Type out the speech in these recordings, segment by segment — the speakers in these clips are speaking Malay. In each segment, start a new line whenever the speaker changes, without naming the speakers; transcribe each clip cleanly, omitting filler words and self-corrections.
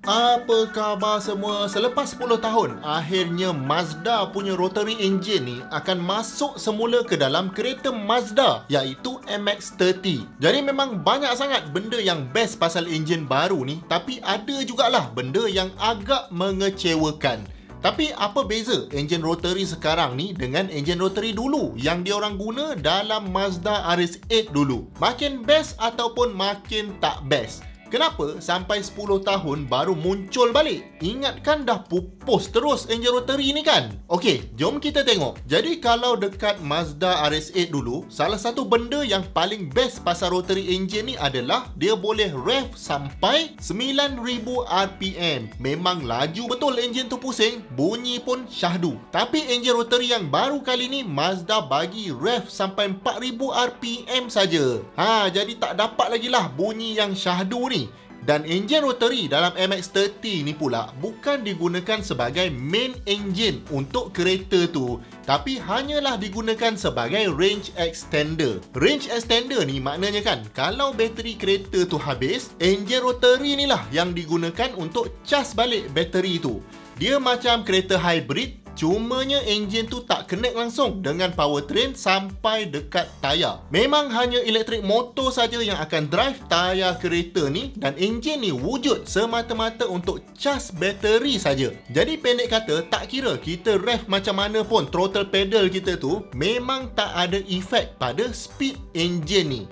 Apa khabar semua? Selepas 10 tahun, akhirnya Mazda punya rotary engine ni akan masuk semula ke dalam kereta Mazda, iaitu MX-30. Jadi memang banyak sangat benda yang best pasal engine baru ni, tapi ada jugalah benda yang agak mengecewakan. Tapi apa beza enjin rotary sekarang ni dengan enjin rotary dulu yang diorang guna dalam Mazda RX-8 dulu? Makin best ataupun makin tak best? Kenapa sampai 10 tahun baru muncul balik? Ingatkan dah pupus terus enjin rotary ni kan? Okey, jom kita tengok. Jadi kalau dekat Mazda RX-8 dulu, salah satu benda yang paling best pasal rotary engine ni adalah dia boleh rev sampai 9,000 RPM. Memang laju betul enjin tu pusing, bunyi pun syahdu. Tapi enjin rotary yang baru kali ni Mazda bagi rev sampai 4,000 RPM saja. Jadi tak dapat lagi lah bunyi yang syahdu ni. Dan enjin rotary dalam MX-30 ni pula bukan digunakan sebagai main engine untuk kereta tu, tapi hanyalah digunakan sebagai range extender. Range extender ni maknanya kan, kalau bateri kereta tu habis, enjin rotary ni lah yang digunakan untuk cas balik bateri tu. Dia macam kereta hybrid, cumanya enjin tu tak connect langsung dengan powertrain sampai dekat tayar. Memang hanya elektrik motor saja yang akan drive tayar kereta ni, dan enjin ni wujud semata-mata untuk cas bateri saja. Jadi pendek kata, tak kira kita rev macam mana pun throttle pedal kita tu, memang tak ada efek pada speed enjin ni.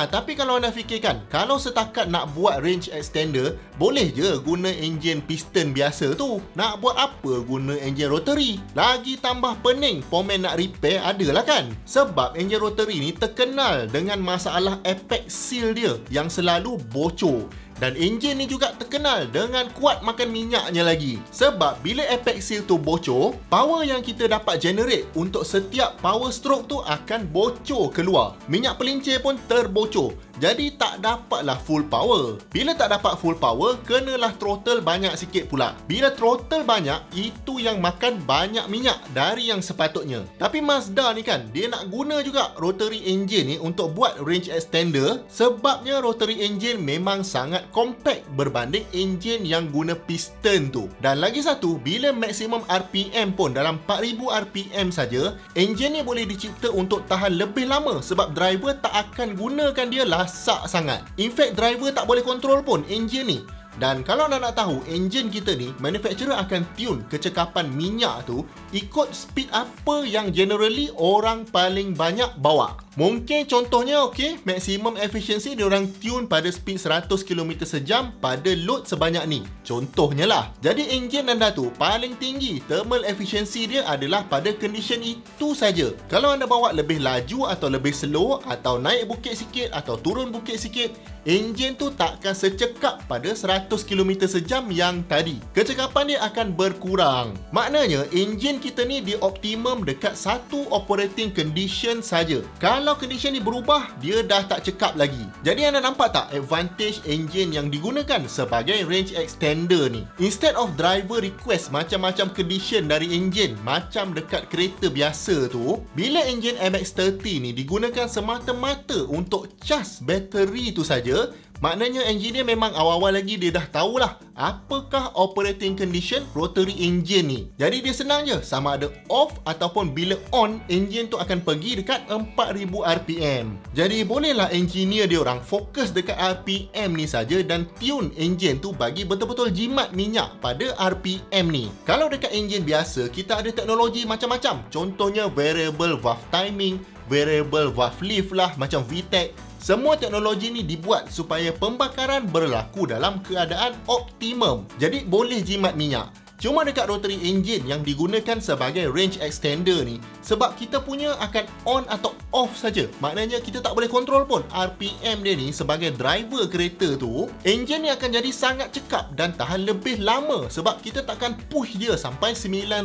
Tapi kalau anda fikirkan, kalau setakat nak buat range extender, boleh je guna enjin piston biasa tu. Nak buat apa guna enjin rotary? Lagi tambah pening pomen nak repair adalah kan? Sebab enjin rotary ni terkenal dengan masalah apex seal dia yang selalu bocor. Dan enjin ni juga terkenal dengan kuat makan minyaknya lagi. Sebab bila apex seal tu bocor, power yang kita dapat generate untuk setiap power stroke tu akan bocor keluar. Minyak pelincir pun terbocor. Jadi tak dapatlah full power. Bila tak dapat full power, kenalah throttle banyak sikit pula. Bila throttle banyak, itu yang makan banyak minyak dari yang sepatutnya. Tapi Mazda ni kan, dia nak guna juga rotary engine ni untuk buat range extender. Sebabnya rotary engine memang sangat compact berbanding enjin yang guna piston tu. Dan lagi satu, bila maksimum RPM pun dalam 4,000 RPM saja, enjin ni boleh dicipta untuk tahan lebih lama sebab driver tak akan gunakan dia lasak sangat. In fact, driver tak boleh kontrol pun enjin ni. Dan kalau anda nak tahu, enjin kita ni, manufacturer akan tune kecekapan minyak tu ikut speed apa yang generally orang paling banyak bawa. Mungkin contohnya, maximum efficiency diorang tune pada speed 100 km sejam pada load sebanyak ni. Contohnya lah. Jadi enjin anda tu paling tinggi thermal efficiency dia adalah pada condition itu saja. Kalau anda bawa lebih laju atau lebih slow, atau naik bukit sikit atau turun bukit sikit, enjin tu takkan secekap pada 100 km sejam yang tadi. Kecekapan dia akan berkurang. Maknanya enjin kita ni di optimum dekat satu operating condition saja. Kalau condition ni berubah, dia dah tak cekap lagi. Jadi anda nampak tak advantage enjin yang digunakan sebagai range extender ni? Instead of driver request macam-macam condition dari enjin macam dekat kereta biasa tu, bila enjin MX-30 ni digunakan semata-mata untuk cas bateri tu saja, maknanya engineer memang awal-awal lagi dia dah tahulah apakah operating condition rotary engine ni. Jadi dia senang je, sama ada off ataupun bila on, engine tu akan pergi dekat 4,000 RPM. Jadi bolehlah engineer dia orang fokus dekat RPM ni saja dan tune engine tu bagi betul-betul jimat minyak pada RPM ni. Kalau dekat engine biasa, kita ada teknologi macam-macam. Contohnya variable valve timing, variable valve lift lah macam VTEC. Semua teknologi ni dibuat supaya pembakaran berlaku dalam keadaan optimum. Jadi boleh jimat minyak. Cuma dekat rotary engine yang digunakan sebagai range extender ni, sebab kita punya akan on atau off saja. Maknanya kita tak boleh kontrol pun RPM dia ni sebagai driver kereta tu. Engine ni akan jadi sangat cekap dan tahan lebih lama sebab kita takkan push dia sampai 9,000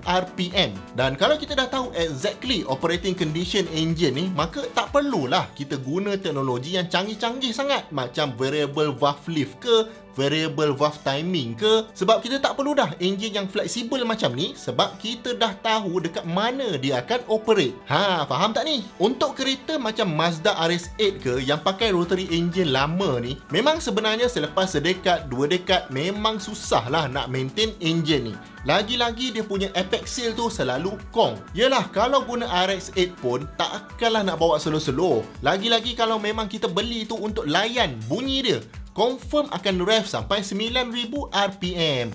RPM. Dan kalau kita dah tahu exactly operating condition engine ni, maka tak perlulah kita guna teknologi yang canggih-canggih sangat macam variable valve lift ke, variable valve timing ke, sebab kita tak perlu dah enjin yang fleksibel macam ni sebab kita dah tahu dekat mana dia akan operate. Faham tak ni? Untuk kereta macam Mazda RX-8 ke yang pakai rotary engine lama ni, memang sebenarnya selepas sedekad, 2 dekad memang susah lah nak maintain engine ni. Lagi-lagi dia punya apex seal tu selalu kong. Yelah, kalau guna RX-8 pun takkanlah nak bawa slow-slow. Lagi-lagi kalau memang kita beli tu untuk layan bunyi dia, confirm akan rev sampai 9,000 RPM.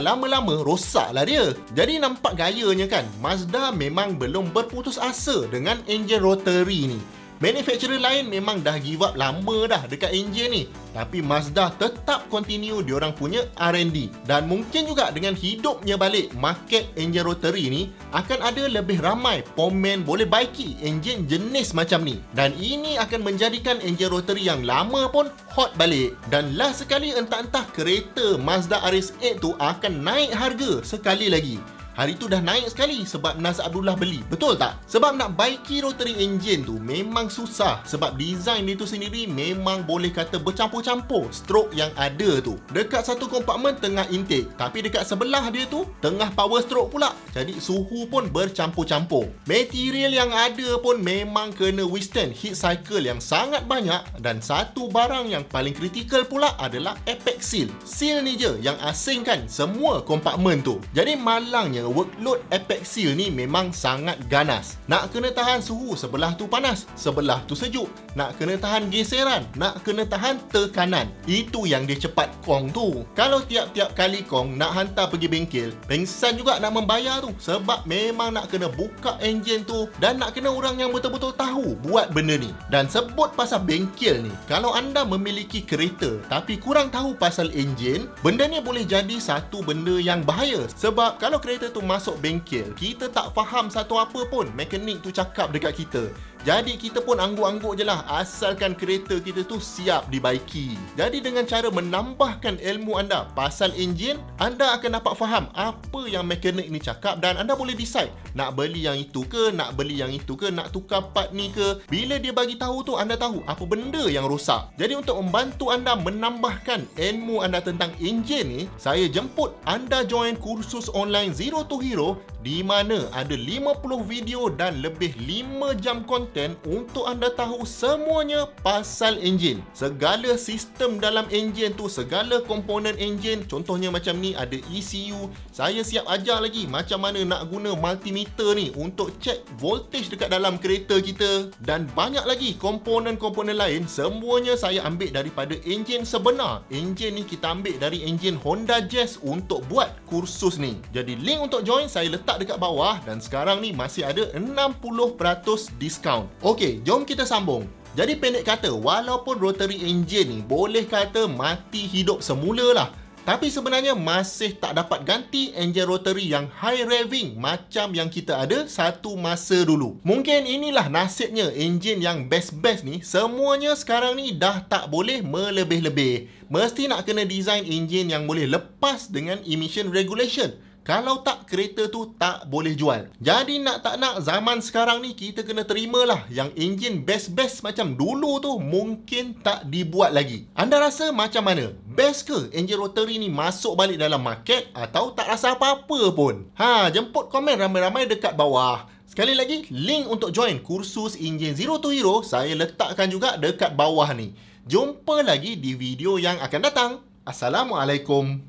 Lama-lama rosaklah dia. Jadi nampak gayanya kan, Mazda memang belum berputus asa dengan enjin rotary ni. Manufacturer lain memang dah give up lama dah dekat enjin ni, tapi Mazda tetap continue diorang punya R&D. Dan mungkin juga dengan hidupnya balik market enjin rotary ni, akan ada lebih ramai pemen boleh baiki enjin jenis macam ni. Dan ini akan menjadikan enjin rotary yang lama pun hot balik. Dan last sekali, entah-entah kereta Mazda RX-8 tu akan naik harga sekali lagi. Hari tu dah naik sekali sebab Naz Abdullah beli. Betul tak? Sebab nak baiki rotary engine tu memang susah. Sebab design dia tu sendiri memang boleh kata bercampur-campur stroke yang ada tu. Dekat satu kompartmen tengah intake, tapi dekat sebelah dia tu tengah power stroke pula. Jadi suhu pun bercampur-campur. Material yang ada pun memang kena withstand heat cycle yang sangat banyak. Dan satu barang yang paling kritikal pula adalah apex seal. Seal ni je yang asingkan semua kompartmen tu. Jadi malangnya workload apex seal ni memang sangat ganas. Nak kena tahan suhu sebelah tu panas, sebelah tu sejuk. Nak kena tahan geseran, nak kena tahan tekanan. Itu yang dia cepat kong tu. Kalau tiap-tiap kali kong nak hantar pergi bengkel, pengsan juga nak membayar tu. Sebab memang nak kena buka enjin tu dan nak kena orang yang betul-betul tahu buat benda ni. Dan sebut pasal bengkel ni, kalau anda memiliki kereta tapi kurang tahu pasal enjin, benda ni boleh jadi satu benda yang bahaya. Sebab kalau kereta tu masuk bengkel, kita tak faham satu apa pun mekanik tu cakap dekat kita. Jadi kita pun angguk-angguk je lah asalkan kereta kita tu siap dibaiki. Jadi dengan cara menambahkan ilmu anda pasal enjin, anda akan dapat faham apa yang mekanik ni cakap dan anda boleh decide nak beli yang itu ke, nak beli yang itu ke, nak tukar part ni ke. Bila dia bagi tahu tu, anda tahu apa benda yang rosak. Jadi untuk membantu anda menambahkan ilmu anda tentang enjin ni, saya jemput anda join kursus online Zero to Hero di mana ada 50 video dan lebih 5 jam konten untuk anda tahu semuanya pasal enjin. Segala sistem dalam enjin tu, segala komponen enjin. Contohnya macam ni ada ECU. Saya siap ajar lagi macam mana nak guna multimeter ni untuk cek voltage dekat dalam kereta kita. Dan banyak lagi komponen-komponen lain. Semuanya saya ambil daripada enjin sebenar. Enjin ni kita ambil dari enjin Honda Jazz untuk buat kursus ni. Jadi link untuk join saya letak dekat bawah dan sekarang ni masih ada 60% diskaun. Okey, jom kita sambung. Jadi pendek kata, walaupun rotary engine ni boleh kata mati hidup semula lah, tapi sebenarnya masih tak dapat ganti enjin rotary yang high revving macam yang kita ada satu masa dulu. Mungkin inilah nasibnya enjin yang best-best ni, semuanya sekarang ni dah tak boleh melebih-lebih. Mesti nak kena design enjin yang boleh lepas dengan emission regulation. Kalau tak, kereta tu tak boleh jual. Jadi nak tak nak, zaman sekarang ni kita kena terimalah yang enjin best-best macam dulu tu mungkin tak dibuat lagi. Anda rasa macam mana? Best ke enjin rotary ni masuk balik dalam market atau tak rasa apa-apa pun? Jemput komen ramai-ramai dekat bawah. Sekali lagi, link untuk join kursus enjin Zero to Hero saya letakkan juga dekat bawah ni. Jumpa lagi di video yang akan datang. Assalamualaikum.